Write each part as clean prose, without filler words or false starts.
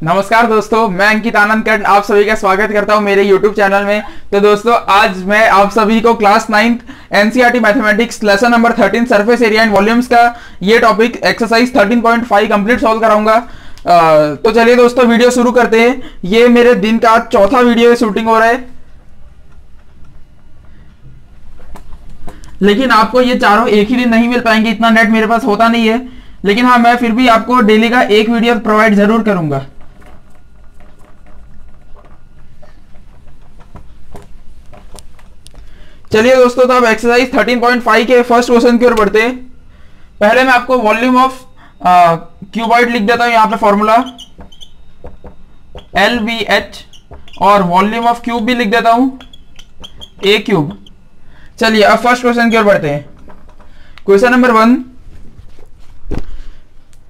नमस्कार दोस्तों, मैं अंकित आनंद कर्ण आप सभी का स्वागत करता हूं मेरे YouTube चैनल में। तो दोस्तों, आज मैं आप सभी को class 9 NCERT mathematics lesson number 13 surface area and volumes का ये टॉपिक एक्सरसाइज 13.5 कंप्लीट सॉल्व कराऊंगा। तो चलिए दोस्तों, वीडियो शुरू करते हैं। ये मेरे दिन का चौथा वीडियो शूटिंग हो रहा है, लेकिन आपको ये चारों एक ही दिन नहीं मिल पाएंगे, इतना नेट मेरे पास होता नहीं है। लेकिन हाँ, मैं फिर भी आपको डेली का एक वीडियो प्रोवाइड जरूर करूंगा। चलिए दोस्तों, तो अब एक्सरसाइज 13.5 के फर्स्ट क्वेश्चन की ओर बढ़ते हैं। पहले मैं आपको वॉल्यूम ऑफ क्यूबॉइड लिख देता हूं यहां पे फॉर्मूला LVH, और वॉल्यूम ऑफ क्यूब भी लिख देता हूं A क्यूब। चलिए अब फर्स्ट क्वेश्चन की ओर बढ़ते हैं। Question number 1,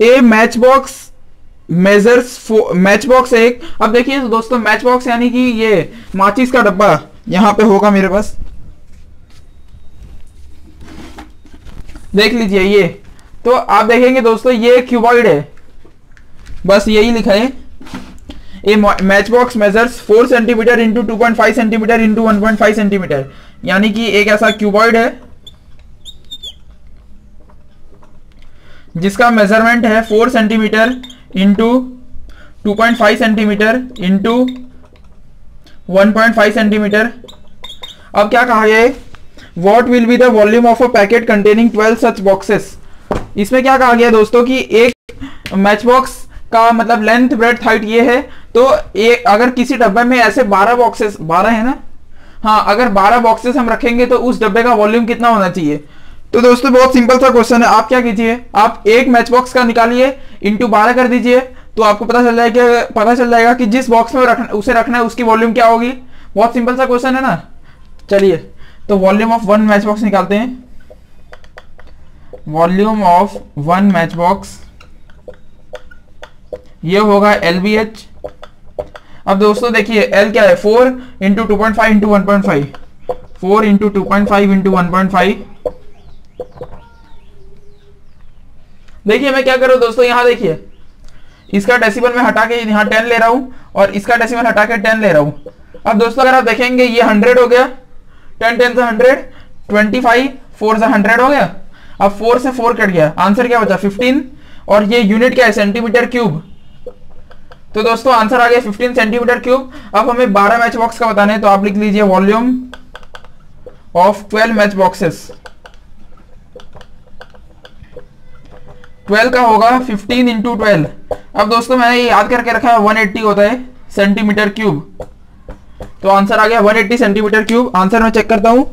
a match box measures match box एक। अब देखिए दोस्तों, मैच बॉक्स यानी कि ये माचिस का डब्बा यहां पे होगा मेरे पास, देख लीजिए ये। तो आप देखेंगे दोस्तों, ये क्यूबॉइड है, बस यही लिखा है। A match box measures 4 centimetre into 2.5 centimetre into 1.5 centimetre, यानी कि एक ऐसा क्यूबॉइड है जिसका मेजरमेंट है 4 centimetre into 2.5 centimetre into 1.5 centimetre. अब क्या कहा गया है, What will be the volume of a packet containing 12 such boxes? इसमें क्या कहा गया दोस्तों कि एक मैच बॉक्स का मतलब लेंथ ब्रेड्थ हाइट ये है। तो एक अगर किसी डब्बे में ऐसे 12 बॉक्सेस, 12 है ना, हाँ, अगर 12 बॉक्सेस हम रखेंगे तो उस डब्बे का वॉल्यूम कितना होना चाहिए। तो दोस्तों बहुत सिंपल सा क्वेश्चन है। आप क्या कीजिए, आप एक मैच बॉक्स का निकालिए, इंटू 12 कर दीजिए, तो आपको पता चल जाएगा कि जिस बॉक्स में उसे रखना है उसकी वॉल्यूम क्या होगी। बहुत सिंपल सा क्वेश्चन है ना। चलिए तो volume of one match box निकालते हैं। Volume of one match box ये होगा LVH। अब दोस्तों देखिए L क्या है, 4 इंटू 2.5 इंटू 1.5, 4 इंटू 2.5 इंटू 1.5। देखिए मैं क्या करूं दोस्तों, यहां देखिए, इसका डेसिमल में हटा के यहां 10 ले रहा हूं और इसका डेसिमल हटा के 10 ले रहा हूं। अब दोस्तों अगर आप देखेंगे ये 100 हो गया, 10 10 से 100, 25 4 से 100 हो गया। अब 4 से 4 कट गया, आंसर क्या बचा 15, और ये यूनिट क्या है, सेंटीमीटर क्यूब। तो दोस्तों आंसर आ गया 15 सेंटीमीटर क्यूब। अब हमें 12 मैच बॉक्स का बताना है, तो आप लिख लीजिए वॉल्यूम ऑफ 12 मैच बॉक्सेस। 12 का होगा 15 इंटू 12। अब दोस्तों मैंने ये याद करके रखा है 180 होता है सेंटीमीटर क्यूब, तो आंसर आ गया 180 सेंटीमीटर क्यूब। आंसर मैं चेक करता हूं,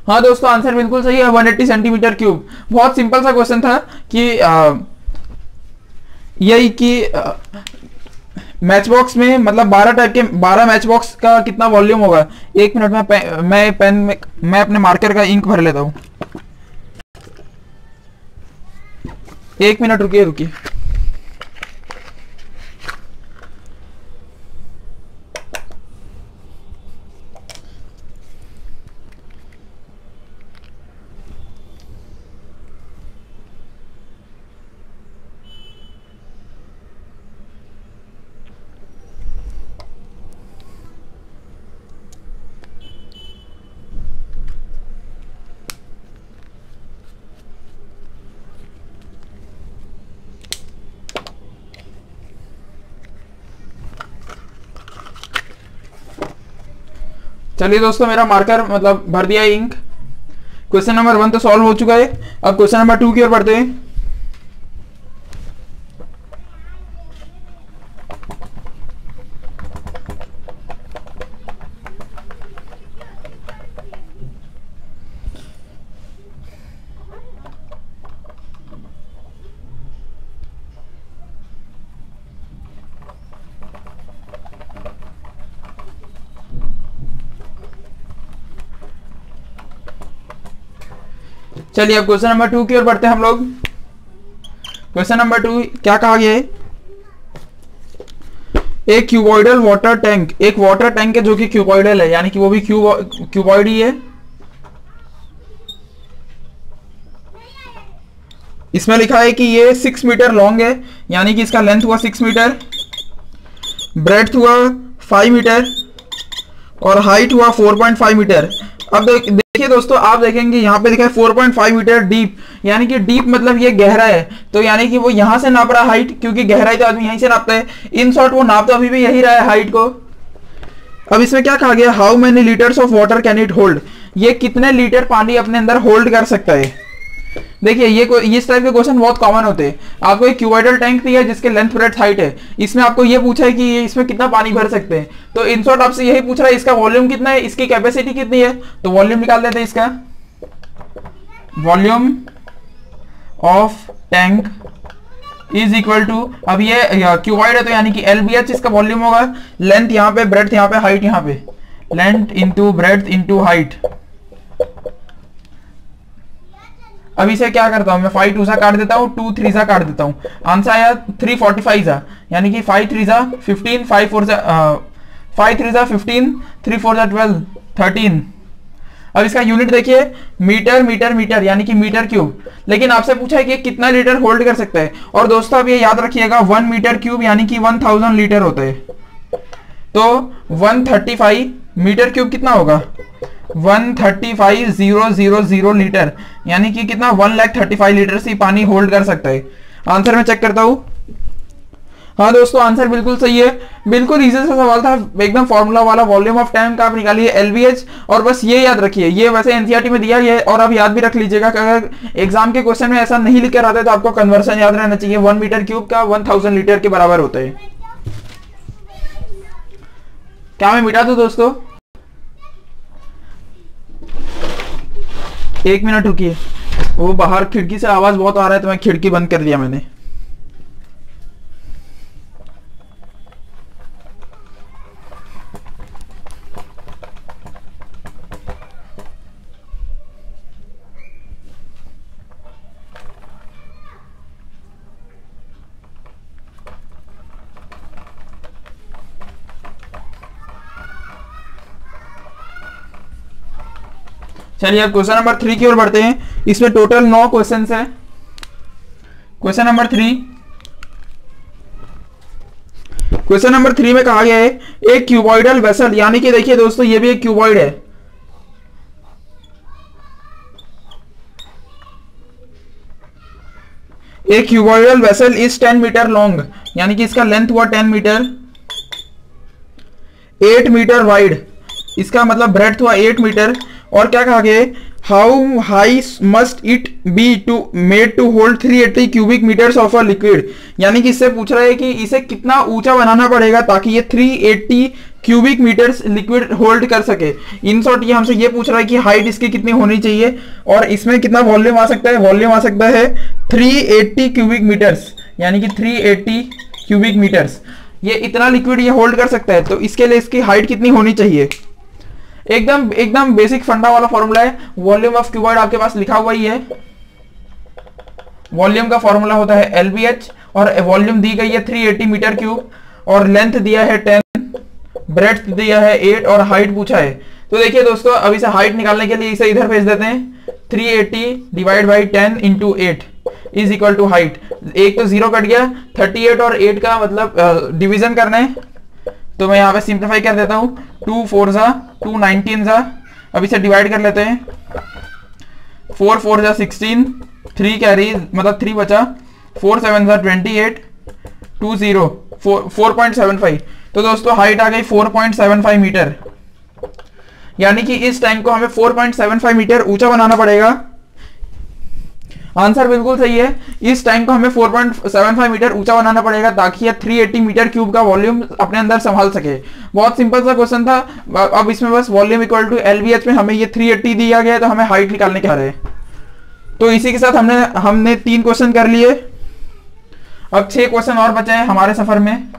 हाँ दोस्तों आंसर बिल्कुल सही है, 180 सेंटीमीटर क्यूब। बहुत सिंपल सा क्वेश्चन था कि यही कि मैच बॉक्स में मतलब 12 टाइप के 12 मैच बॉक्स का कितना वॉल्यूम होगा। एक मिनट में मैं अपने मार्कर का इंक भर लेता हूं। एक मिनट रुकिए। चलिए दोस्तों, मेरा मार्कर मतलब भर दिया इंक। क्वेश्चन नंबर 1 तो सॉल्व हो चुका है। अब क्वेश्चन नंबर 2 की ओर बढ़ते हैं। चलिए अब क्वेश्चन नंबर 2 की ओर बढ़ते हैं हम लोग। क्वेश्चन नंबर 2 क्या कहा गया है, एक क्यूबॉइडल वाटर टैंक, एक वाटर टैंक है जो कि क्यूबॉइडल है, यानी कि वो भी क्यूबॉइड ही है। इसमें लिखा है कि ये 6 मीटर लॉन्ग है, यानी कि इसका लेंथ हुआ 6 मीटर, ब्रेड्थ हुआ 5 मीटर और हाइट हुआ 4.5 मीटर। अब देखिए दोस्तों, आप देखेंगे यहाँ पे लिखा है 4.5 मीटर डीप, यानी कि डीप मतलब ये गहरा है, तो यानी कि वो यहाँ से नाप रहा हाइट, क्योंकि गहराई तो आदमी यहीं से नापता है। इन शॉर्ट वो नाप तो अभी भी यही रहा है हाइट को। अब इसमें क्या कहा गया, how many litres of water can it hold, ये कितने लीटर पानी अपने अंदर होल्ड कर सकता है। देखिए ये इस टाइप के क्वेश्चन बहुत कॉमन होते हैं। आपको एक क्यूबॉइडल टैंक दिया है जिसके लेंथ ब्रेड्थ हाइट है, इसमें आपको ये पूछा है कि ये इसमें कितना पानी भर सकते हैं, तो इन शॉर्ट आपसे यही पूछ रहा है इसका वॉल्यूम कितना है, इसकी कैपेसिटी कितनी है, तो वॉल्यूम निकाल देते हैं। इसका volume of tank is equal to, अब ये क्यूबॉइड है तो यानी कि LBH इसका वॉल्यूम होगा, लेंथ यहाँ पे, ब्रेड्थ यहाँ पे, हाइट यहाँ पे, length into breadth into height. अब इसे क्या करता हूं मैं, 5 2 सा काट देता हूं, 2 3 सा काट देता हूं, आंसर आया 345 सा, यानी कि 5 3 सा 15, 5 4 सा 5 3 सा 15, 3 4 सा 12, 13। अब इसका यूनिट देखिए, मीटर मीटर मीटर, यानी कि मीटर क्यूब, लेकिन आपसे पूछा है कि कितना लीटर होल्ड कर सकता है। और दोस्तों अब ये याद रखिएगा 1 मीटर क्यूब यानी कि 1000 लीटर होते हैं, तो 135 मीटर क्यूब कितना होगा, 135,000 लीटर, यानी कि कितना 1,35,000 लीटर से पानी होल्ड कर सकता है। आंसर मैं चेक करता हूं। हाँ दोस्तों, आंसर बिल्कुल सही है, बिल्कुल इजी सा सवाल था, एकदम फॉर्मूला वाला। वॉल्यूम ऑफ टैंक आप निकालिए LBH, और बस ये याद रखिए, ये वैसे एनसीईआरटी में दिया है और आप याद भी रख लीजिएगा कि अगर एग्जाम के क्वेश्चन में ऐसा नहीं लिख कर आता है तो आपको कन्वर्सन याद रहना चाहिए, 1 मीटर क्यूब का 1000 लीटर के बराबर होता है। क्या मैं मिटा दूं दोस्तों, 1 मिनट रुकिए, वो बाहर खिड़की से आवाज बहुत आ रहा है तो मैं खिड़की बंद कर दिया मैंने। चलिए अब क्वेश्चन नंबर 3 की ओर बढ़ते हैं। इसमें टोटल 9 क्वेश्चन है। क्वेश्चन नंबर 3, क्वेश्चन नंबर 3 में कहा गया है एक क्यूबॉइडल वेसल, यानी कि देखिए दोस्तों ये भी एक क्यूबॉइड है, एक cuboidal vessel is 10 metre long, यानी कि इसका लेंथ हुआ 10 मीटर, 8 मीटर वाइड, इसका मतलब ब्रेड्थ हुआ 8 मीटर, और क्या कहा गया, how high must it be to made to hold 380 cubic metres of a liquid, यानी कि इससे पूछ रहा है कि इसे कितना ऊंचा बनाना पड़ेगा ताकि ये 380 क्यूबिक मीटर्स लिक्विड होल्ड कर सके। इन शॉर्ट ये हमसे ये पूछ रहा है कि हाइट इसकी कितनी होनी चाहिए और इसमें कितना वॉल्यूम आ सकता है, वॉल्यूम आ सकता है 380 क्यूबिक मीटर्स, यानी कि 380 क्यूबिक मीटर्स, ये इतना लिक्विड ये होल्ड कर सकता है, तो इसके लिए इसकी हाइट कितनी होनी चाहिए। एकदम एकदम बेसिक फंडा वाला फॉर्मूला है, वॉल्यूम ऑफ क्यूबॉइड आपके पास लिखा हुआ ही है। वॉल्यूम का फॉर्मूला होता है LBH, और वॉल्यूम दी गई है 380 मीटर क्यूब, और लेंथ दिया है 10, ब्रेड्थ दिया है 8, और हाइट पूछा है। तो देखिए दोस्तों, अब इसे हाइट निकालने के लिए इसे इधर भेज देते हैं, 380 divide by 10 into 8 is equal to height. एक तो 0 कट गया, 38 और 8 का मतलब डिवीजन करना है, तो मैं यहाँ पे सिंप्लीफाई कर देता हूँ, 2 4 जा 2 19 जा, अब इसे डिवाइड कर लेते हैं, 4 4 जा 16, 3 कैरी मतलब 3 बचा, 4 7 जा 28, 2 0 4.75। तो दोस्तों हाइट आ गई 4.75 मीटर, यानी कि इस टैंक को हमें 4.75 मीटर ऊंचा बनाना पड़ेगा। आंसर बिल्कुल सही है, इस टैंक को हमें 4.75 मीटर ऊंचा बनाना पड़ेगा ताकि यह 380 मीटर क्यूब का वॉल्यूम अपने अंदर संभाल सके। बहुत सिंपल सा क्वेश्चन था। अब इसमें बस वॉल्यूम इक्वल टू LBH में हमें ये 380 दिया गया है, तो हमें हाइट निकालने के रहे। तो इसी के साथ हमने 3 क्वेश्चन कर लिए। अब 6 क्वेश्चन और बचे हैं हमारे सफर में।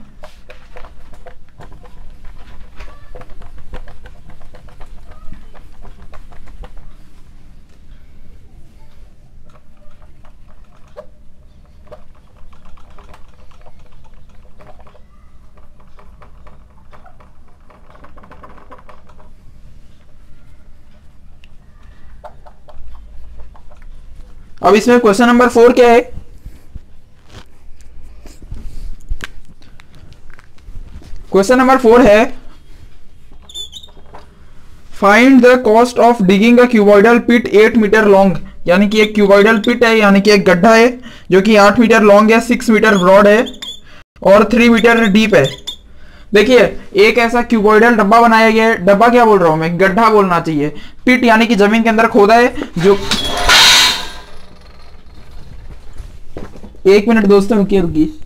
अब इसमें क्वेश्चन नंबर 4 क्या है? क्वेश्चन नंबर 4 है find the cost of digging a cuboidal pit 8 metre long. यानी कि एक क्यूबॉइडल पिट है, यानी कि एक गड्ढा है जो कि 8 मीटर लॉन्ग है, 6 मीटर ब्रॉड है और 3 मीटर डीप है। देखिए एक ऐसा क्यूबॉइडल डब्बा बनाया गया है, डब्बा क्या बोल रहा हूं मैं, गड्ढा बोलना चाहिए। पिट यानी कि जमीन के अंदर खोदा है जो, एक मिनट दोस्तों रुकिए रुकिए।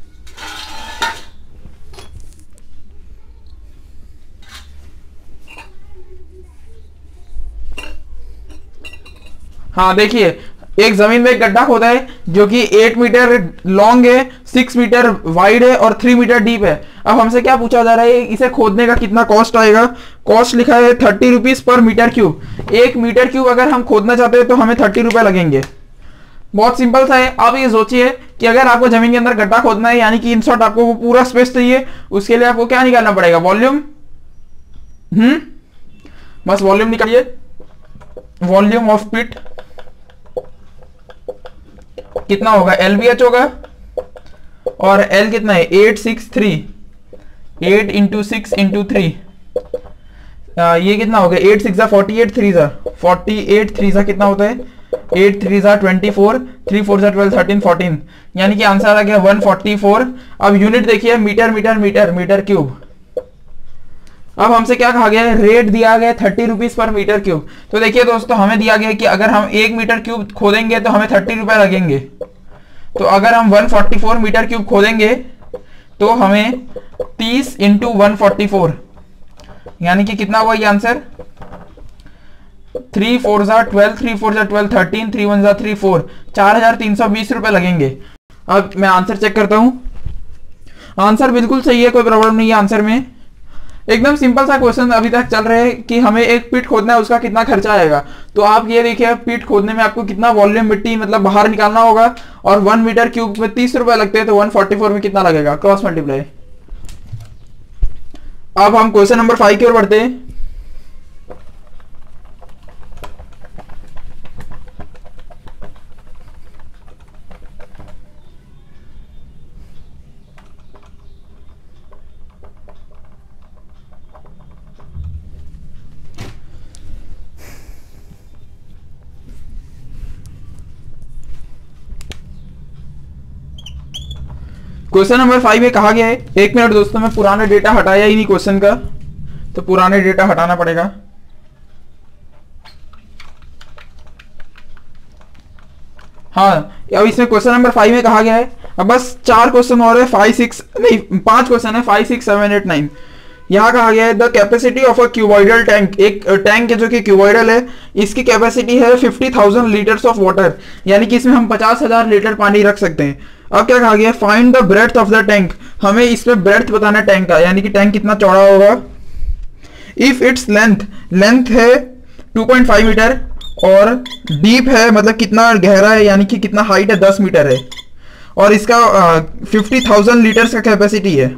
हाँ देखिए एक जमीन में एक गड्ढा खोदा है जो कि 8 मीटर लॉन्ग है, 6 मीटर वाइड है और 3 मीटर डीप है। अब हमसे क्या पूछा जा रहा है, इसे खोदने का कितना कॉस्ट आएगा। कॉस्ट लिखा है 30 rupees per metre cube. 1 metre cube अगर हम खोदना चाहते हैं तो हमें 30 रुपए लगेंगे। बहुत सिंपल सा है। अब ये सोचिए कि अगर आपको जमीन के अंदर गड्ढा खोदना है, यानी कि इन शॉर्ट आपको वो पूरा स्पेस चाहिए, उसके लिए आपको क्या निकालना पड़ेगा, वॉल्यूम। बस वॉल्यूम निकालिए, वॉल्यूम ऑफ पिट कितना होगा, LBH होगा और L कितना है 863, 8 इंटू 6 इंटू 3, ये कितना हो गया 8 6 48 3 कितना होता है 8 3 24, 3 4 12 13 14, यानी कि आंसर आ गया 144। अब यूनिट देखिए metre metre metre metre cube. अब हमसे क्या कहा गया है, रेट दिया गया 30 रुपीज पर मीटर क्यूब। तो देखिए दोस्तों हमें दिया गया कि अगर हम 1 मीटर क्यूब खोदेंगे तो हमें 30 रुपए लगेंगे। तो अगर हम 144 मीटर क्यूब खोदेंगे तो हमें 30 इंटू 144, यानी कि कितना हुआ ये आंसर, 3 4 12, 3 4 12 13, 3 1 3 4, 4320 रुपए लगेंगे। अब मैं आंसर चेक करता हूं। आंसर बिल्कुल सही है, कोई प्रॉब्लम नहीं है आंसर में। एकदम सिंपल सा क्वेश्चन अभी तक चल रहे हैं कि हमें एक पिट खोदना है, उसका कितना खर्चा आएगा। तो आप ये देखिए पिट खोदने में आपको कितना वॉल्यूम मिट्टी मतलब बाहर निकालना होगा, और 1 मीटर क्यूब में 30 रुपए लगते हैं, तो 144 में कितना लगेगा, क्रॉस मल्टीप्लाई। अब हम क्वेश्चन नंबर 5 की ओर बढ़ते हैं। क्वेश्चन नंबर 5 में कहा गया है, एक मिनट दोस्तों मैं पुराना डेटा हटाया ही नहीं क्वेश्चन का, तो पुराने डेटा हटाना पड़ेगा। हाँ अब इसमें क्वेश्चन नंबर 5 में कहा गया है, अब बस 4 क्वेश्चन और है, 5 6 नहीं 5 क्वेश्चन है, 5 6 7 8 9। यहाँ कहा गया है the capacity of a cuboidal tank, एक टैंक है जो कि क्यूबॉइडल है, इसकी कैपेसिटी है 50,000 लीटर्स ऑफ वाटर, यानी कि इसमें हम 50,000 लीटर पानी रख सकते हैं। अब क्या कहा गया, find the breadth of the tank, हमें इसमें ब्रेड्थ बताना है टैंक का, यानी कि टैंक कितना चौड़ा होगा। इफ इट्स लेंथ है 2.5 मीटर और डीप है मतलब कितना गहरा है, यानी कि कितना हाइट है 10 मीटर है, और इसका 50,000 लीटर्स का कैपेसिटी है।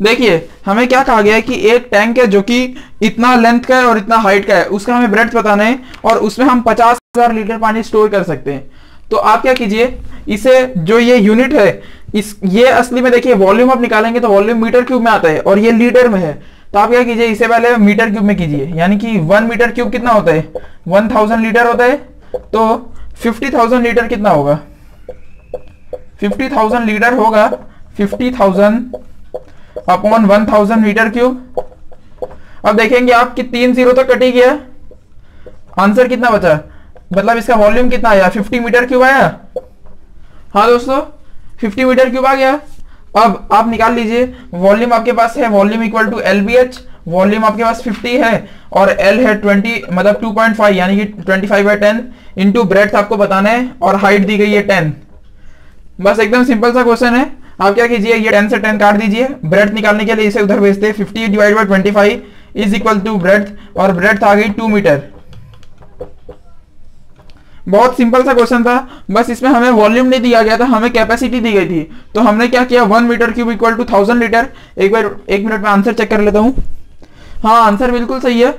देखिए हमें क्या कहा गया है कि एक टैंक है जो कि इतना लेंथ का है और इतना हाइट का है, उसका हमें ब्रेड्थ बताना है, और उसमें हम 50,000 लीटर पानी स्टोर कर सकते हैं। तो आप क्या कीजिए, इसे जो ये यूनिट है ये असली में देखिए वॉल्यूम आप निकालेंगे तो वॉल्यूम मीटर क्यूब में आता है और ये लीटर में है। तो आप क्या कीजिए, इसे पहले मीटर क्यूब में कीजिए, यानी कि 1 मीटर क्यूब कितना होता है 1000 लीटर होता है, तो 50,000 लीटर कितना होगा, 50,000 लीटर होगा 50,000 अपॉन 1000 मीटर क्यूब। अब देखेंगे आप कि 3 0 तो कट ही गया, आंसर कितना बचा, मतलब इसका वॉल्यूम कितना आया 50 मीटर क्यूब आया। हाँ दोस्तों 50 मीटर क्यूब आ गया। अब आप निकाल लीजिए वॉल्यूम आपके पास है, volume equal to LBH, volume आपके पास 50 है और L है 20 मतलब 2.5 यानी कि 25/10 इंटू ब्रेड्थ आपको बताना है और हाइट दी गई है 10। बस एकदम सिंपल सा क्वेश्चन है। आप क्या कीजिए, ये 10 से 10 काट दीजिए, ब्रेड्थ निकालने के लिए इसे उधर भेजते हैं। 50 divide by 25 is equal to breadth, और ब्रेड्थ आ गई 2 मीटर। बहुत सिंपल सा क्वेश्चन था, बस इसमें हमें वॉल्यूम नहीं दिया गया था, हमें कैपेसिटी दी गई थी। तो हमने क्या किया, 1 metre cube equal to 1000 litre. एक मिनट में आंसर चेक कर लेता हूं। हाँ आंसर बिल्कुल सही है,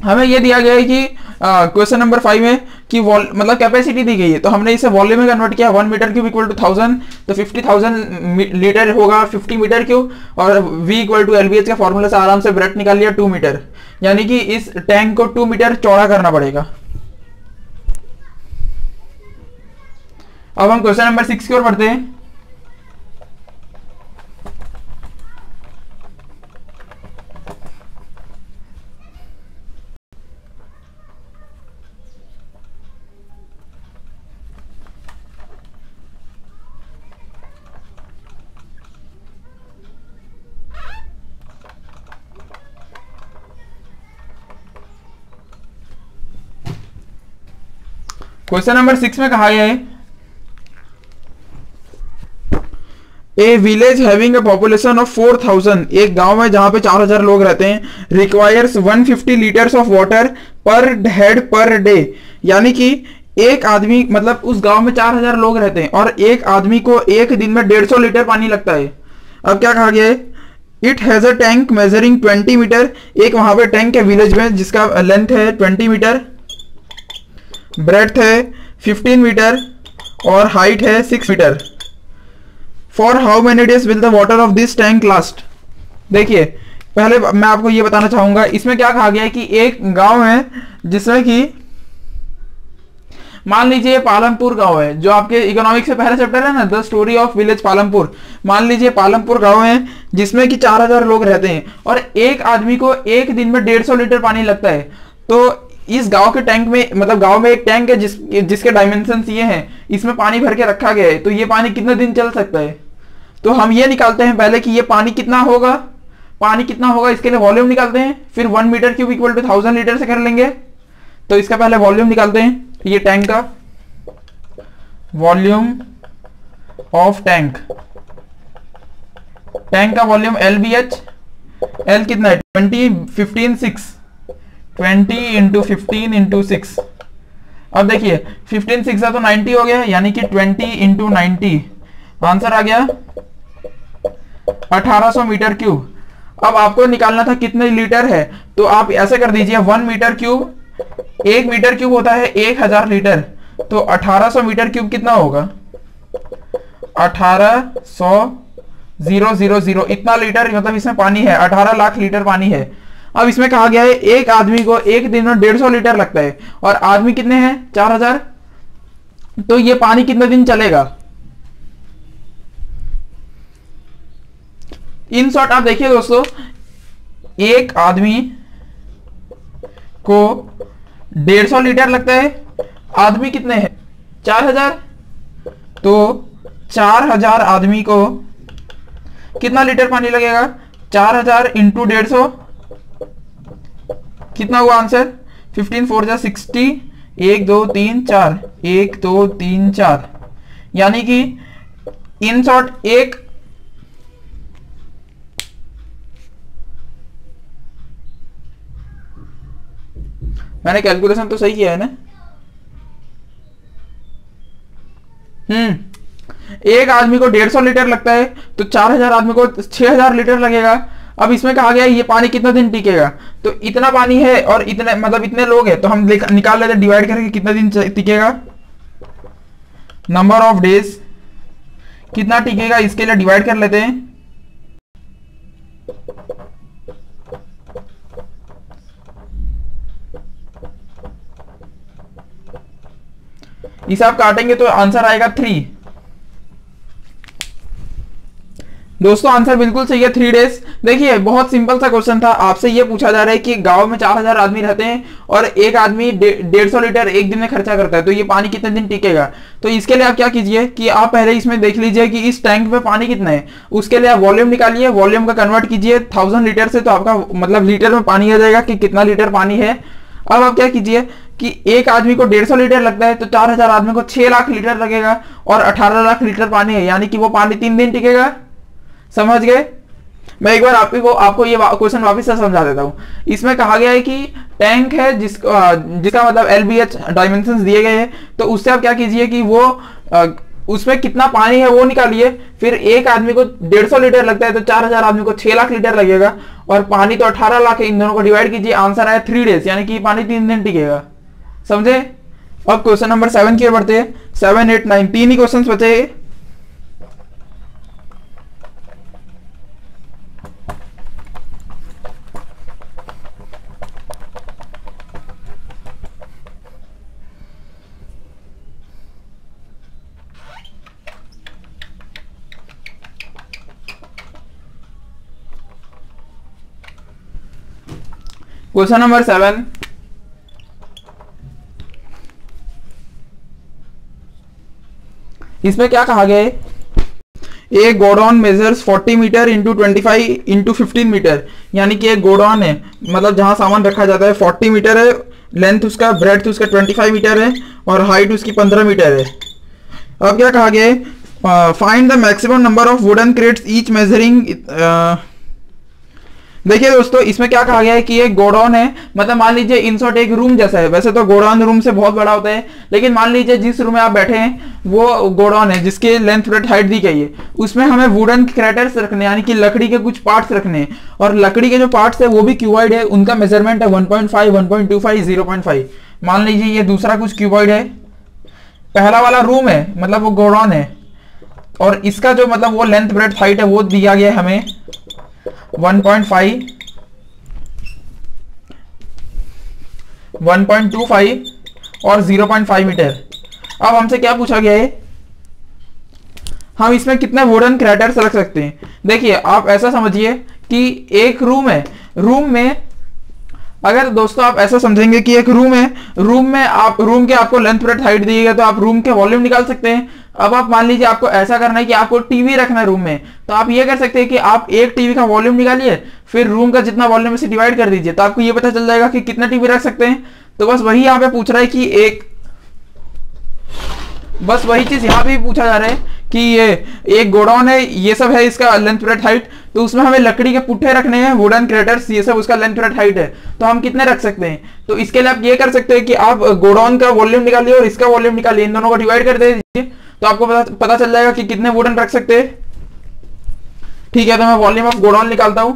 हमें ये दिया गया है कि क्वेश्चन नंबर 5 में कि मतलब कैपेसिटी दी गई है, तो हमने इसे वॉल्यूम में कन्वर्ट किया। 1 मीटर क्यूब इक्वल टू 1000, तो 50,000 लीटर होगा 50 मीटर क्यूब, और V इक्वल टू LBH का फॉर्मूला से आराम से ब्रेथ निकाल लिया 2 मीटर, यानी कि इस टैंक को 2 मीटर चौड़ा करना पड़ेगा। अब हम क्वेश्चन नंबर 6 की ओर बढ़ते हैं। क्वेश्चन नंबर 6 में कहा गया है ए village having a population of 4000, एक गांव है जहां पे 4000 लोग रहते हैं, रिक्वायर्स 150 लीटर्स ऑफ वाटर पर हेड पर डे, यानी कि एक आदमी, मतलब उस गांव में 4000 लोग रहते हैं और एक आदमी को एक दिन में 150 लीटर पानी लगता है। अब क्या कहा गया है, it has a tank measuring 20 metre, एक वहां पे टैंक है विलेज में जिसका लेंथ है 20 मीटर, ब्रेड्थ है 15 मीटर और हाइट है 6 metre. For how many days will the water of this tank last. देखिए पहले मैं आपको ये बताना चाहूंगा, इसमें क्या कहा गया है कि एक गांव है जिसमें कि मान लीजिए पालमपुर गांव है, जो आपके इकोनॉमिक्स से पहला चैप्टर है ना, the story of village Palampur. मान लीजिए पालमपुर गांव है जिसमें कि 4000 लोग रहते हैं और एक आदमी को एक दिन में 150 लीटर पानी लगता है। तो इस गांव के टैंक में, मतलब गांव में एक टैंक है जिसके डायमेंशंस ये हैं, इसमें पानी भर के रखा गया है, तो ये पानी कितने दिन चल सकता है। तो हम ये निकालते हैं पहले कि ये पानी कितना होगा, इसके लिए वॉल्यूम निकालते हैं, फिर 1 metre cube equal to 1000 litre से कर लेंगे। तो इसका पहले वॉल्यूम निकालते हैं, ये टैंक का वॉल्यूम ऑफ टैंक का वॉल्यूम LBH, L कितना है 20 15 6, 20 इंटू 15 इंटू 6। अब देखिए 15 6 तो 90 हो गया, यानी कि 20 इंटू 90, आंसर आ गया 1800 मीटर क्यूब। अब आपको निकालना था कितने लीटर है, तो आप ऐसे कर दीजिए 1 मीटर क्यूब, 1 मीटर क्यूब होता है 1000 लीटर, तो 1800 मीटर क्यूब कितना होगा 1800,000, इतना लीटर, मतलब इसमें पानी है 18 लाख लीटर पानी है। अब इसमें कहा गया है एक आदमी को एक दिन में 150 लीटर लगता है और आदमी कितने हैं 4000, तो ये पानी कितने दिन चलेगा। इन शॉर्ट आप देखिए दोस्तों, एक आदमी को 150 लीटर लगता है, आदमी कितने हैं 4000, तो 4000 आदमी को कितना लीटर पानी लगेगा, 4000 इंटू 150 कितना हुआ आंसर, 15 4 जा 60, 1 2 3 4, 1 2 3 4, यानी कि इन शॉर्ट एक मैंने कैलकुलेशन तो सही किया है ना। एक आदमी को 150 लीटर लगता है, तो 4000 आदमी को 6000 लीटर लगेगा। अब इसमें कहा गया है ये पानी कितना दिन टिकेगा, तो इतना पानी है और इतने, मतलब इतने लोग हैं, तो हम निकाल लेते हैं डिवाइड करके कितना दिन टिकेगा, नंबर ऑफ डेज कितना टिकेगा, इसके लिए डिवाइड कर लेते हैं। इसे आप काटेंगे तो आंसर आएगा 3। दोस्तों आंसर बिल्कुल सही है, 3 डेज। देखिए बहुत सिंपल सा क्वेश्चन था, आपसे ये पूछा जा रहा है कि गांव में 4000 आदमी रहते हैं और एक आदमी 150 लीटर एक दिन में खर्चा करता है, तो ये पानी कितने दिन टिकेगा। तो इसके लिए आप क्या कीजिए कि आप पहले इसमें देख लीजिए कि इस टैंक में पानी कितना है, उसके लिए आप वॉल्यूम निकालिए, वॉल्यूम का कन्वर्ट कीजिए 1000 लीटर से, तो आपका मतलब लीटर में पानी आ जाएगा कि कितना लीटर पानी है। अब आप क्या कीजिए कि एक आदमी को 150 लीटर लगता है, तो 4000 आदमी को 6 लाख लीटर लगेगा और 18 लाख लीटर पानी है, यानी कि वो पानी 3 दिन टिकेगा। समझ गए। मैं एक बार आपको ये क्वेश्चन वापस से समझा देता हूँ। इसमें कहा गया है कि टैंक है जिसका मतलब LBH डायमेंशंस दिए गए हैं, तो उससे आप क्या कीजिए कि वो उसमें कितना पानी है वो निकालिए, फिर एक आदमी को 150 लीटर लगता है, तो 4000 आदमी को 6 लाख लीटर लगेगा और पानी तो 18 लाख है, इन दोनों को डिवाइड कीजिए, आंसर आया 3 डेज, यानी कि पानी 3 दिन टिकेगा। समझे? अब क्वेश्चन नंबर 7 की ओर बढ़ते हैं। 7, 8, 9 तीन ही क्वेश्चन बचे। क्वेश्चन नंबर 7, इसमें क्या कहा गया है? एक godown measures 40 metre into 25 into 15 metre, यानी कि एक गोडाउन है, मतलब जहां सामान रखा जाता है, 40 मीटर है लेंथ उसका, ब्रेड्थ उसका 25 मीटर है और हाइट उसकी 15 मीटर है। अब क्या कहा गया है? Find the maximum number of wooden crates each measuring. देखिए दोस्तों, इसमें क्या कहा गया है कि एक गोडाउन है, मतलब मान लीजिए इन शॉर्ट एक रूम जैसा है। वैसे तो गोडाउन रूम से बहुत बड़ा होता है, लेकिन मान लीजिए जिस रूम में आप बैठे हैं वो गोडाउन है जिसके लेंथ ब्रेड्थ हाइट दी गई है। उसमें हमें वुडन क्रेटर्स रखने, यानी कि लकड़ी के कुछ पार्ट्स रखने हैं, और लकड़ी के जो पार्ट्स है वो भी क्यूबॉइड है, उनका मेजरमेंट है 1.5, 1.25, 0.5। मान लीजिए ये दूसरा कुछ क्यूबॉइड है, पहला वाला रूम है मतलब वो गोडाउन है, और इसका जो मतलब वो लेंथ ब्रेड्थ हाइट है वो दिया गया है हमें 1.5, 1.25 और 0.5 मीटर। अब हमसे क्या पूछा गया है? हम इसमें कितने वुडन क्रेटर्स रख सकते हैं? देखिए आप ऐसा समझिए कि एक रूम है, रूम में अगर दोस्तों आप ऐसा समझेंगे कि एक रूम है, रूम में आप रूम के आपको लेंथ ब्रेड्थ हाइट दी है, तो आप रूम के वॉल्यूम निकाल सकते हैं। अब आप मान लीजिए आपको ऐसा करना है कि आपको टीवी रखना है रूम में, तो आप ये कर सकते हैं कि आप एक टीवी का वॉल्यूम निकालिए, फिर रूम का जितना वॉल्यूम से डिवाइड कर दीजिए, तो आपको ये पता चल जाएगा कि कितना टीवी रख सकते हैं। तो बस वही यहाँ पे पूछ रहा है कि बस वही चीज यहाँ पे पूछा जा रहा है कि ये एक गोडाउन है, ये सब है इसका लेंथ ब्रेड्थ हाइट, तो उसमें हमें लकड़ी के पुट्ठे रखने हैं, वुडन क्रेटर्स, ये सब उसका लेंथ ब्रेड्थ हाइट है, तो हम कितने रख सकते हैं? तो इसके लिए आप ये कर सकते हैं कि आप गोडाउन का वॉल्यूम निकालिए और इसका वॉल्यूम निकालिए, इन दोनों को डिवाइड कर दीजिए, तो आपको पता चल जाएगा कि कितने वुडन रख सकते हैं। ठीक है, तो मैं वॉल्यूम ऑफ गोडाउन निकालता हूं।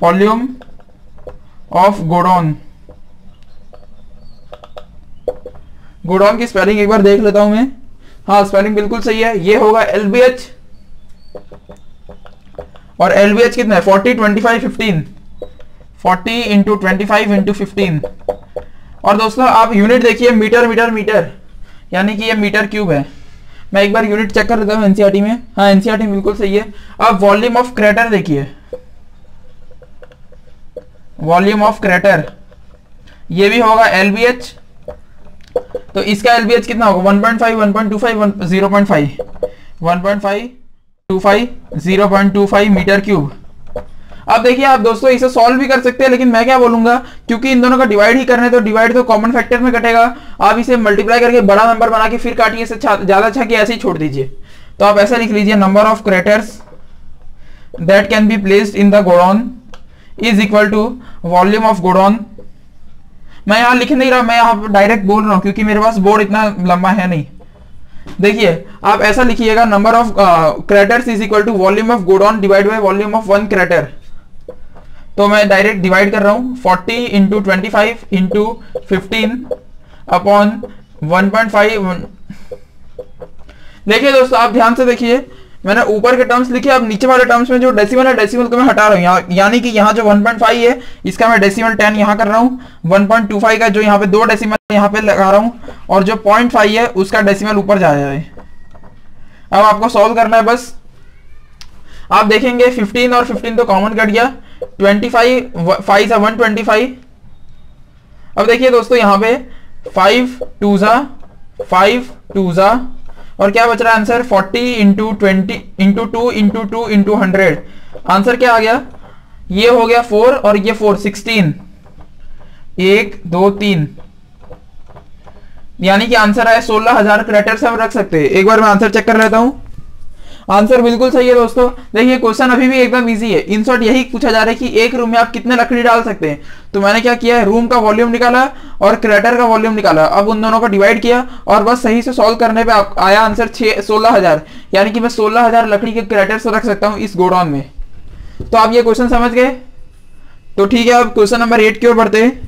वॉल्यूम ऑफ गोडाउन, गोडाउन की स्पेलिंग एक बार देख लेता हूं मैं। हाँ, स्पेलिंग बिल्कुल सही है, ये होगा LBH, और LBH कितना है? 40, 25, 15, 40 इंटू 25 इंटू 15। और दोस्तों आप यूनिट देखिए, मीटर मीटर मीटर, यानी कि ये मीटर क्यूब है। मैं एक बार यूनिट चेक कर लेता हूँ एनसीईआरटी में। हाँ, एनसीईआरटी बिल्कुल सही है। अब वॉल्यूम ऑफ क्रेटर देखिए, वॉल्यूम ऑफ क्रेटर ये भी होगा LBH, तो इसका LBH कितना होगा? 1.5, 1.25, 0.5, 1.5, 25, 0.25 मीटर क्यूब। अब देखिए आप दोस्तों इसे सॉल्व भी कर सकते हैं, लेकिन मैं क्या बोलूंगा, क्योंकि इन दोनों का डिवाइड ही करना है, तो डिवाइड तो कॉमन फैक्टर में कटेगा। आप इसे मल्टीप्लाई करके बड़ा नंबर बना के फिर काटिए, इससे ज्यादा अच्छा कि ऐसे ही छोड़ दीजिए। तो आप ऐसा लिख लीजिए, number of crates that can be placed in the godown is equal to volume of godown. मैं यहाँ लिख नहीं रहा, मैं यहाँ डायरेक्ट बोल रहा हूँ क्योंकि मेरे पास बोर्ड इतना लंबा है नहीं। देखिए आप ऐसा लिखिएगा, number of crates is equal to volume of godown divide by volume of one crate. तो मैं डायरेक्ट डिवाइड कर रहा हूँ, 40 इंटू 25 इंटू 15 अपॉन 1.5। देखिए दोस्तों आप ध्यान से देखिए, मैंने ऊपर के टर्म्स लिखे, अब नीचे वाले टर्म्स में जो डेसिमल है, डेसिमल को मैं हटा रहा हूँ, यानी कि यहाँ जो 1.5 है इसका मैं डेसिमल 10 यहाँ कर रहा हूँ, 1.25 का जो यहाँ पे 2 डेसिमल यहाँ पे लगा रहा हूँ, और जो 0.5 है उसका डेसिमल ऊपर जा रहा है। अब आपको सॉल्व करना है बस। आप देखेंगे 15 और 15 तो कॉमन कट गया, 25 5 सा 125। अब देखिए दोस्तों यहाँ पे 5 2 सा 5 2 सा, और क्या बच रहा है answer? 40 into 20 into 2 into 2 into 100। Answer क्या आ गया? ये हो गया 4 और ये 4, 16, 1 2 3, यानी कि आंसर आया 16,000 क्रेटर्स हम रख सकते हैं। एक बार मैं आंसर चेक कर लेता हूं। आंसर बिल्कुल सही है दोस्तों। देखिए क्वेश्चन अभी भी एकदम इजी है। इन शॉर्ट यही पूछा जा रहा है कि एक रूम में आप कितने लकड़ी डाल सकते हैं। तो मैंने क्या किया है, रूम का वॉल्यूम निकाला और क्रेटर का वॉल्यूम निकाला, अब उन दोनों को डिवाइड किया और बस सही से सॉल्व करने पे आया आंसर 16,000, यानी कि मैं 16,000 लकड़ी के क्रेटर्स रख सकता हूँ इस गोडाउन में। तो आप ये क्वेश्चन समझ गए। तो ठीक है, अब क्वेश्चन नंबर 8 की ओर बढ़ते हैं।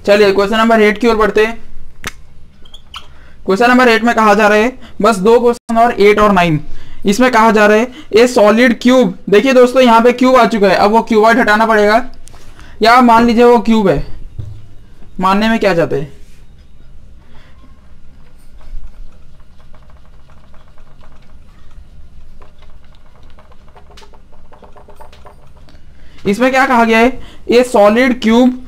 चलिए क्वेश्चन नंबर 8 की ओर बढ़ते हैं। क्वेश्चन नंबर 8 में कहा जा रहा है, बस दो क्वेश्चन और 8 और 9। इसमें कहा जा रहा है ए सॉलिड क्यूब। देखिए दोस्तों यहाँ पे क्यूब आ चुका है, अब वो क्यूबॉइड हटाना पड़ेगा, या मान लीजिए वो क्यूब है, मानने में क्या चाहते हैं। इसमें क्या कहा गया है, ए solid cube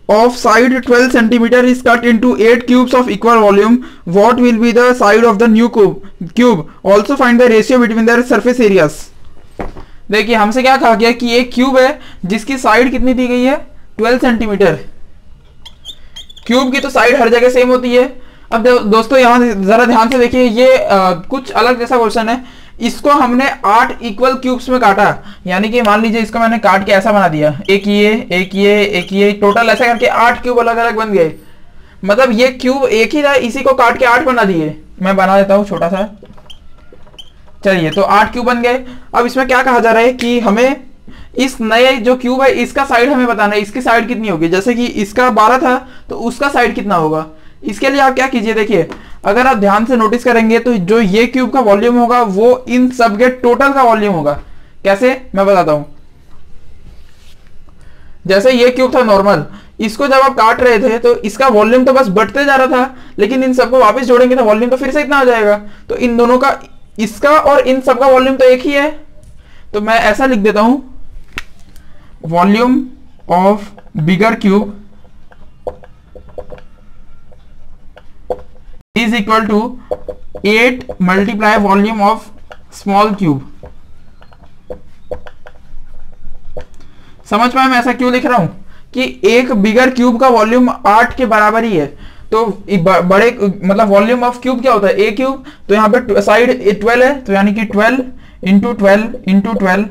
of side 12 centimeter is cut into 8 cubes of equal volume. What will be the side of the new cube? Also find the ratio between their surface areas. देखिए हमसे क्या कहा गया कि एक क्यूब है जिसकी साइड कितनी दी गई है, 12 सेंटीमीटर। क्यूब की तो साइड हर जगह सेम होती है। अब दोस्तों यहाँ जरा ध्यान से देखिए, ये कुछ अलग जैसा क्वेश्चन है। इसको हमने 8 इक्वल क्यूब्स में काटा, यानी कि मान लीजिए इसको मैंने काट के ऐसा बना दिया, एक ये, टोटल ऐसा करके 8 क्यूब अलग अलग बन गए। मतलब ये क्यूब एक ही था, इसी को काट के 8 बना दिए। मैं बना देता हूँ छोटा सा। चलिए तो 8 क्यूब बन गए। अब इसमें क्या कहा जा रहा है कि हमें इस नए जो क्यूब है इसका साइड हमें बताना है, इसकी साइड कितनी होगी। जैसे कि इसका 12 था तो उसका साइड कितना होगा। इसके लिए आप क्या कीजिए, देखिए अगर आप ध्यान से नोटिस करेंगे तो जो ये क्यूब का वॉल्यूम होगा वो इन सब के टोटल का वॉल्यूम होगा। कैसे, मैं बताता हूं। जैसे ये क्यूब था नॉर्मल, इसको जब आप काट रहे थे तो इसका वॉल्यूम तो बस बढ़ते जा रहा था, लेकिन इन सबको वापस जोड़ेंगे तो वॉल्यूम तो फिर से इतना आ जाएगा। तो इन दोनों का, इसका और इन सबका वॉल्यूम तो एक ही है। तो मैं ऐसा लिख देता हूं, volume of bigger cube is equal to 8 multiply volume of small cube। समझ पाए मैं ऐसा क्यों लिख रहा हूं कि एक बिगर क्यूब का वॉल्यूम 8 के बराबर ही है। तो बड़े मतलब वॉल्यूम ऑफ क्यूब क्या होता है, ए क्यूब। तो यहाँ पे साइड 12 है, तो यानी कि 12 into 12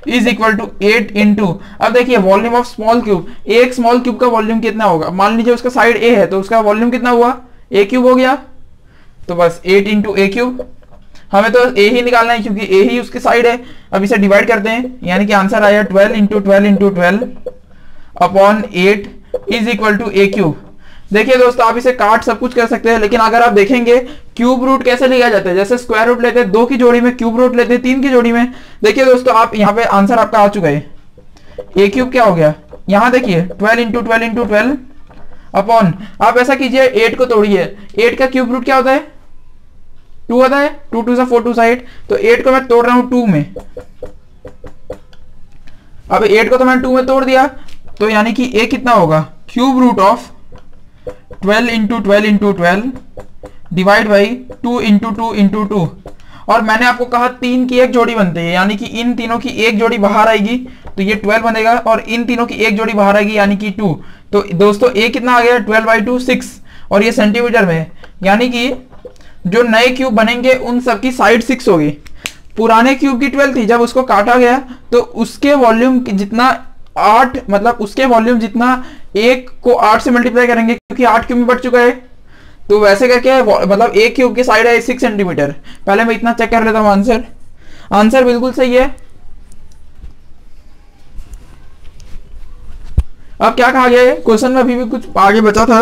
is equal to 8 into, अब देखिए वॉल्यूम ऑफ स्मॉल क्यूब, एक स्मॉल क्यूब का वॉल्यूम कितना होगा। मान लीजिए उसका साइड ए है तो उसका वॉल्यूम कितना हुआ, ए क्यूब हो गया। तो बस 8 इंटू ए क्यूब, हमें तो ए ही निकालना है क्योंकि ए ही उसकी साइड है। अब इसे डिवाइड करते हैं, यानी कि आंसर आया 12 into 12 upon 8 is equal to a cube. देखिए दोस्तों आप इसे काट सब कुछ कर सकते हैं, लेकिन अगर आप देखेंगे क्यूब रूट कैसे लिया जाता है, जैसे स्क्वायर रूट लेते हैं 2 की जोड़ी में, क्यूब रूट लेते हैं 3 की जोड़ी में। देखिए दोस्तों आप यहाँ पे आंसर आपका आ चुका है, ए क्यूब क्या हो गया, यहाँ देखिए 12 इंटू 12 अपॉन, आप ऐसा कीजिए 8 को तोड़िए, 8 का क्यूब रूट क्या होता है, 2 होता है, 2 2 4 2 साइड। तो 8 को मैं तोड़ रहा हूं 2 में, अब 8 को तो मैं 2 में तोड़ दिया, तो यानी कि ए कितना होगा, cube root of 12 into 12 divide by 2 into 2। और मैंने आपको कहा 3 की एक जोड़ी बनती है, यानी कि इन तीनों की एक जोड़ी बाहर आएगी तो ये 12 बनेगा, और इन तीनों की एक जोड़ी बाहर आएगी यानी कि 2। तो दोस्तों ए कितना आ गया, 12/2 6, और ये सेंटीमीटर में है, यानी कि जो नए क्यूब बनेंगे उन सबकी साइड 6 होगी। पुराने क्यूब की 12 थी, जब उसको काटा गया तो उसके वॉल्यूम जितना 8, मतलब उसके वॉल्यूम जितना 1 को 8 से मल्टीप्लाई करेंगे क्योंकि 8 क्यूब में बढ़ चुका है, तो वैसे करके मतलब एक क्यूब की साइड है 6 सेंटीमीटर। पहले मैं इतना चेक कर लेता हूं, आंसर बिल्कुल सही है। अब क्या कहा गया है क्वेश्चन में, अभी भी कुछ आगे बचा था,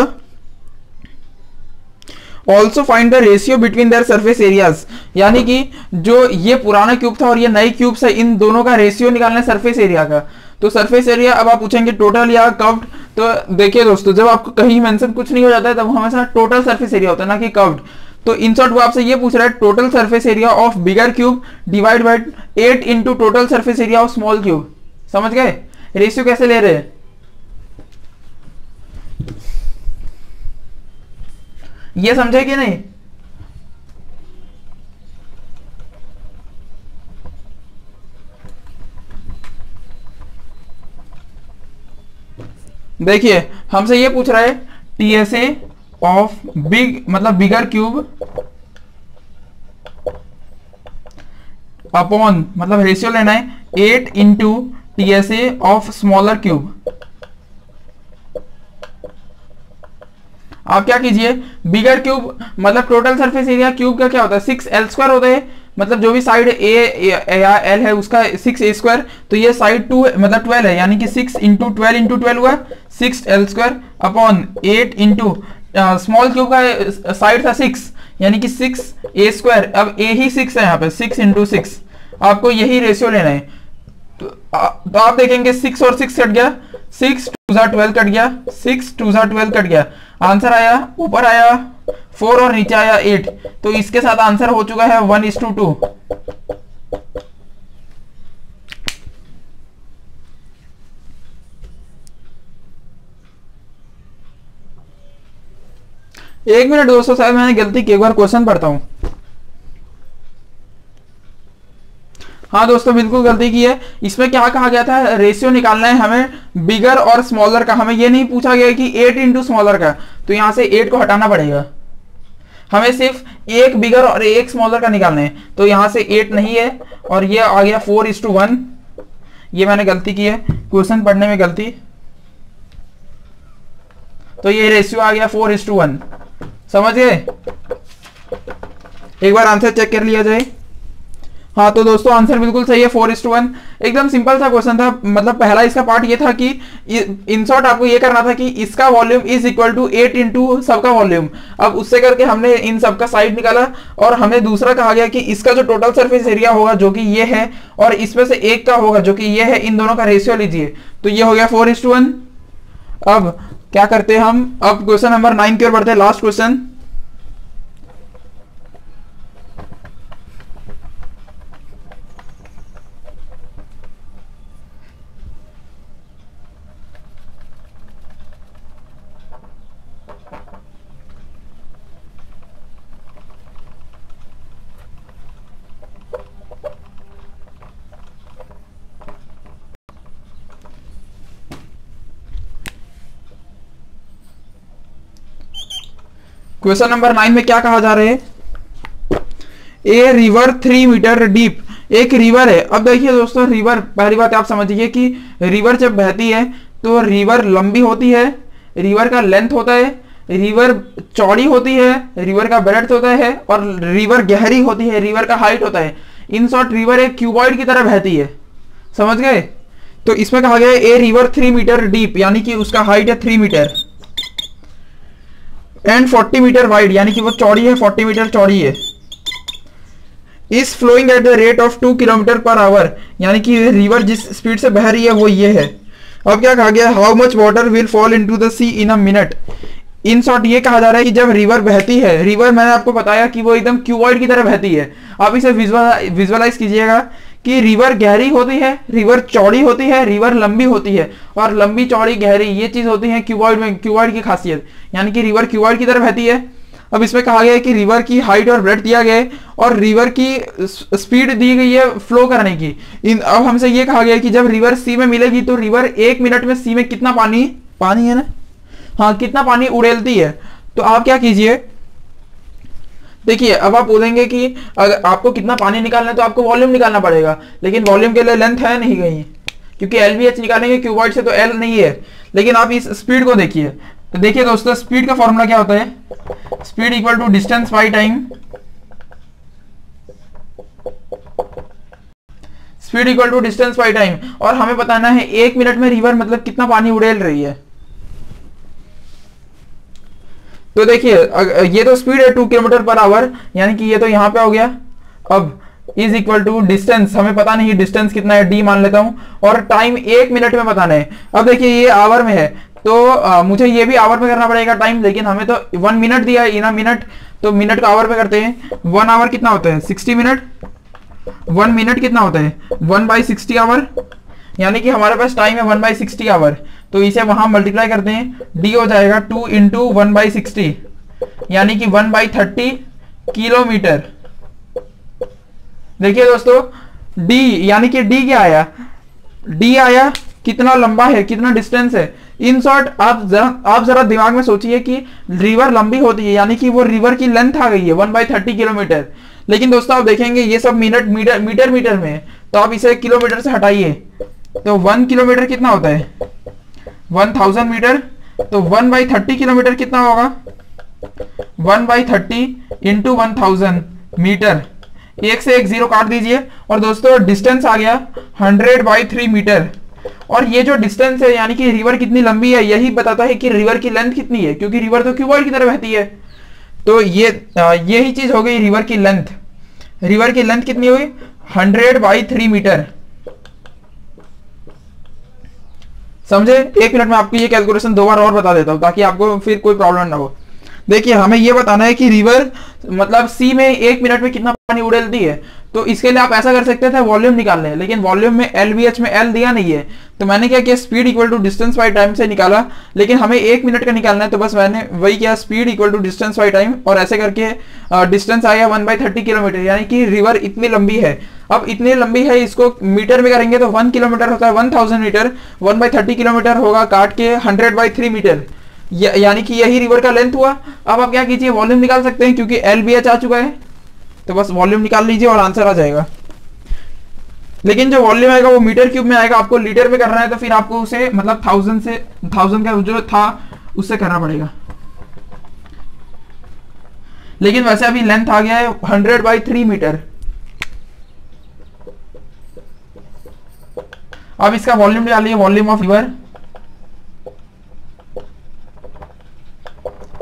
also find the ratio between their surface areas, यानी कि जो ये पुराना क्यूब था और ये नए क्यूब है, इन दोनों का रेशियो निकालना है सरफेस एरिया का। तो सरफेस एरिया अब आप पूछेंगे टोटल या कर्व्ड, तो देखिए दोस्तों जब आपको कहीं मेंशन कुछ नहीं हो जाता है तब हमेशा टोटल सरफेस एरिया होता है, ना कि कर्व्ड। तो इन शॉर्ट वो आपसे ये पूछ रहा है total surface area of bigger cube divide by 8 into total surface area of small cube. समझ गए रेशियो कैसे ले रहे हैं। ये समझे कि नहीं? देखिए हमसे ये पूछ रहा है टीएसए ऑफ बिग मतलब बिगर क्यूब अपॉन मतलब रेशियो लेना है 8 into TSA of smaller cube. आप क्या कीजिए, बिगर क्यूब मतलब टोटल सरफेस एरिया क्यूब का क्या होता है 6l² होता है, मतलब जो भी साइड ए या एल है उसका 6a², तो ये साइड 2 मतलब 12 है, यानी कि 6 इंटू 12 हुआ 6l² upon 8 into small cube का साइड था 6 यानी कि 6a²। अब a ही 6 है यहाँ पे, 6 इंटू 6, आपको यही रेशियो लेना है। तो आप देखेंगे 6 और 6 कट गया, 6 2 12 कट गया, 6 2 12 कट गया, आंसर आया ऊपर आया 4 और नीचे आया 8, तो इसके साथ आंसर हो चुका है 1:2। एक मिनट दोस्तों, शायद मैंने गलती की, एक बार क्वेश्चन पढ़ता हूं। हाँ दोस्तों बिल्कुल गलती की है। इसमें क्या कहा गया था, रेशियो निकालना है हमें बिगर और स्मॉलर का, हमें ये नहीं पूछा गया कि 8 इंटू स्मॉलर का, तो यहां से 8 को हटाना पड़ेगा, हमें सिर्फ एक बिगर और एक स्मॉलर का निकालना है, तो यहां से 8 नहीं है और ये आ गया 4:1। ये मैंने गलती की है, क्वेश्चन पढ़ने में गलती, तो ये रेशियो आ गया 4:1। समझ गए? एक बार आंसर चेक कर लिया जाए। हाँ तो दोस्तों आंसर बिल्कुल सही है 4:1। एकदम सिंपल सा क्वेश्चन था, मतलब पहला इसका पार्ट ये था कि इन शॉर्ट आपको ये करना था कि इसका volume is equal to 8 into सबका वॉल्यूम। अब उससे करके हमने इन सबका साइड निकाला और हमें दूसरा कहा गया कि इसका जो टोटल सरफेस एरिया होगा जो कि ये है और इसमें से एक का होगा जो कि ये है, इन दोनों का रेशियो लीजिए, तो ये हो गया 4:1। अब क्या करते हैं हम, अब क्वेश्चन नंबर 9 की ओर बढ़ते हैं, लास्ट क्वेश्चन। क्वेश्चन नंबर 9 में क्या कहा जा रहा है, ए रिवर 3 मीटर डीप, एक रिवर है। अब देखिए दोस्तों, रिवर पहली बात आप समझिए कि रिवर जब बहती है तो रिवर लंबी होती है, रिवर का लेंथ होता है, रिवर चौड़ी होती है, रिवर का ब्रेड्थ होता है और रिवर गहरी होती है, रिवर का हाइट होता है। इन शॉर्ट रिवर एक क्यूबॉइड की तरह बहती है, समझ गए? तो इसमें कहा गया है ए रिवर 3 मीटर डीप, यानी कि उसका हाइट है 3 मीटर एंड 40 मीटर वाइड, यानी कि वो चौड़ी है 40 मीटर चौड़ी है, is flowing at the rate of 2 kilometre per hour, यानी कि रिवर जिस स्पीड से बह रही है वो ये है। अब क्या कहा गया, how much water will fall into the sea in a minute. In short ये कहा जा रहा है कि जब रिवर बहती है, रिवर मैंने आपको बताया कि वो एकदम क्यूबॉइड की तरह बहती है, आप इसे विजुअलाइज कीजिएगा कि रिवर गहरी होती है, रिवर चौड़ी होती है, रिवर लंबी होती है, और लंबी चौड़ी गहरी ये चीज होती है क्यूबॉइड में, क्यूबॉइड की खासियत, यानी कि रिवर क्यूबॉइड की तरह बहती है। अब इसमें कहा गया है कि रिवर की हाइट और ब्रेड्थ दिया गया है और रिवर की स्पीड दी गई है फ्लो करने की। अब हमसे ये कहा गया है कि जब रिवर सी में मिलेगी तो रिवर 1 मिनट में सी में कितना पानी है ना, हाँ कितना पानी उड़ेलती है। तो आप क्या कीजिए, देखिए अब आप बोलेंगे कि अगर आपको कितना पानी निकालना है तो आपको वॉल्यूम निकालना पड़ेगा, लेकिन वॉल्यूम के लिए लेंथ है नहीं कहीं, क्योंकि LVH निकालेंगे क्यूबॉइड से तो L नहीं है। लेकिन आप इस स्पीड को देखिए, तो देखिए दोस्तों स्पीड का फॉर्मूला क्या होता है, speed equal to distance by time, speed equal to distance by time, और हमें बताना है 1 मिनट में रिवर मतलब कितना पानी उड़ेल रही है। तो देखिए ये तो स्पीड है 2 किलोमीटर पर आवर, यानी कि ये तो यहां पे हो गया। अब इज इक्वल टू डिस्टेंस, हमें पता नहीं डिस्टेंस कितना है, d मान लेता हूं, और टाइम 1 मिनट में बताना है। अब देखिए ये आवर में है तो मुझे ये भी आवर में करना पड़ेगा टाइम, लेकिन हमें तो 1 मिनट दिया है, इन मिनट, तो मिनट का आवर में करते हैं। 1 आवर कितना होता है 60 मिनट, 1 मिनट कितना होता है 1/60 आवर, यानी कि हमारे पास टाइम है 1/60 आवर, तो इसे वहां मल्टीप्लाई करते हैं, d हो जाएगा 2 × 1/60, यानी कि 1/30 किलोमीटर। देखिए दोस्तों डी, यानी कि डी क्या आया, डी आया कितना लंबा है, कितना डिस्टेंस है। इन शॉर्ट आप जरा दिमाग में सोचिए कि रिवर लंबी होती है, यानी कि वो रिवर की लेंथ आ गई है 1/30 किलोमीटर। लेकिन दोस्तों आप देखेंगे ये सब मिनट मीटर में है, तो आप इसे किलोमीटर से हटाइए तो 1 किलोमीटर कितना होता है 1000 मीटर। तो 1/30 किलोमीटर कितना होगा 1/30 इंटू 1000 मीटर। एक से एक जीरो काट दीजिए और दोस्तों डिस्टेंस आ गया 100/3 मीटर। और ये जो डिस्टेंस है यानी कि रिवर कितनी लंबी है यही बताता है कि रिवर की लेंथ कितनी है, क्योंकि रिवर तो क्यूबॉइड की तरह बहती है। तो यही चीज हो गई रिवर की लेंथ। रिवर की लेंथ कितनी हुई 100/3 मीटर। समझे? एक मिनट में आपको ये कैलकुलेशन दो बार और बता देता हूं ताकि आपको फिर कोई प्रॉब्लम ना हो। देखिए हमें ये बताना है कि रिवर मतलब सी में 1 मिनट में कितना पानी उड़ेलती है। तो इसके लिए आप ऐसा कर सकते थे वॉल्यूम निकालने, लेकिन वॉल्यूम में LBH में L दिया नहीं है, तो मैंने क्या किया speed equal to distance by time से निकाला। लेकिन हमें 1 मिनट का निकालना है तो बस मैंने वही किया speed equal to distance by time, और ऐसे करके डिस्टेंस आया 1/30 किलोमीटर, यानी कि रिवर इतनी लंबी है। अब इतनी लंबी है इसको मीटर में करेंगे तो 1 किलोमीटर होता है 1000 मीटर, 1/30 किलोमीटर होगा काट के 100/3 मीटर, यानी कि यही रिवर का लेंथ हुआ। अब आप क्या कीजिए वॉल्यूम निकाल सकते हैं क्योंकि LBH आ चुका है, तो बस वॉल्यूम निकाल लीजिए और आंसर आ जाएगा। लेकिन जो वॉल्यूम आएगा वो मीटर क्यूब में आएगा, आपको लीटर में करना है तो फिर आपको उसे मतलब 1000 का जो था उससे करना पड़ेगा। लेकिन वैसे अभी लेंथ आ गया है 100/3 मीटर। अब इसका वॉल्यूम निकालिए, वॉल्यूम ऑफ रिवर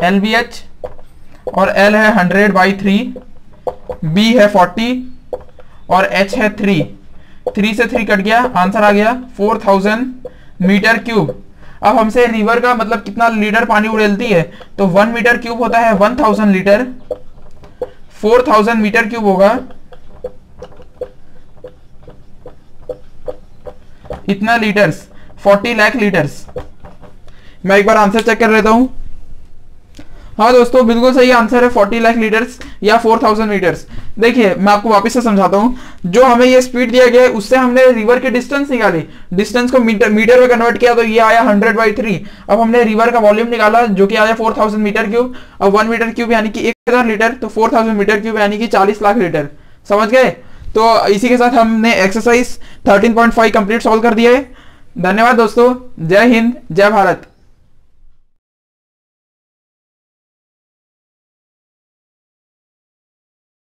LBH और L है 100/3, B है 40 और H है 3 से 3 कट गया, आंसर आ गया 4000 मीटर क्यूब। अब हमसे रिवर का मतलब कितना लीटर पानी उड़ेलती है, तो 1 मीटर क्यूब होता है 1000 लीटर, 4000 मीटर क्यूब होगा इतना लीटर्स, 40 लाख लीटर्स। मैं एक बार आंसर चेक कर लेता हूं। हाँ दोस्तों बिल्कुल सही आंसर है 40 लाख लीटर्स या 4000 मीटर्स। देखिए मैं आपको वापस से समझाता हूँ, जो हमें ये स्पीड दिया गया है उससे हमने रिवर की डिस्टेंस निकाली, डिस्टेंस को मीटर में कन्वर्ट किया तो ये आया 100/3। अब हमने रिवर का वॉल्यूम निकाला जो कि आया 4000 मीटर क्यूब। अब 1 मीटर क्यूब यानी कि 1000 लीटर, तो 4000 मीटर क्यूब यानी कि 40 लाख लीटर। समझ गए? तो इसी के साथ हमने एक्सरसाइज 13.5 कंप्लीट सॉल्व कर दिया है। धन्यवाद दोस्तों, जय हिंद, जय भारत।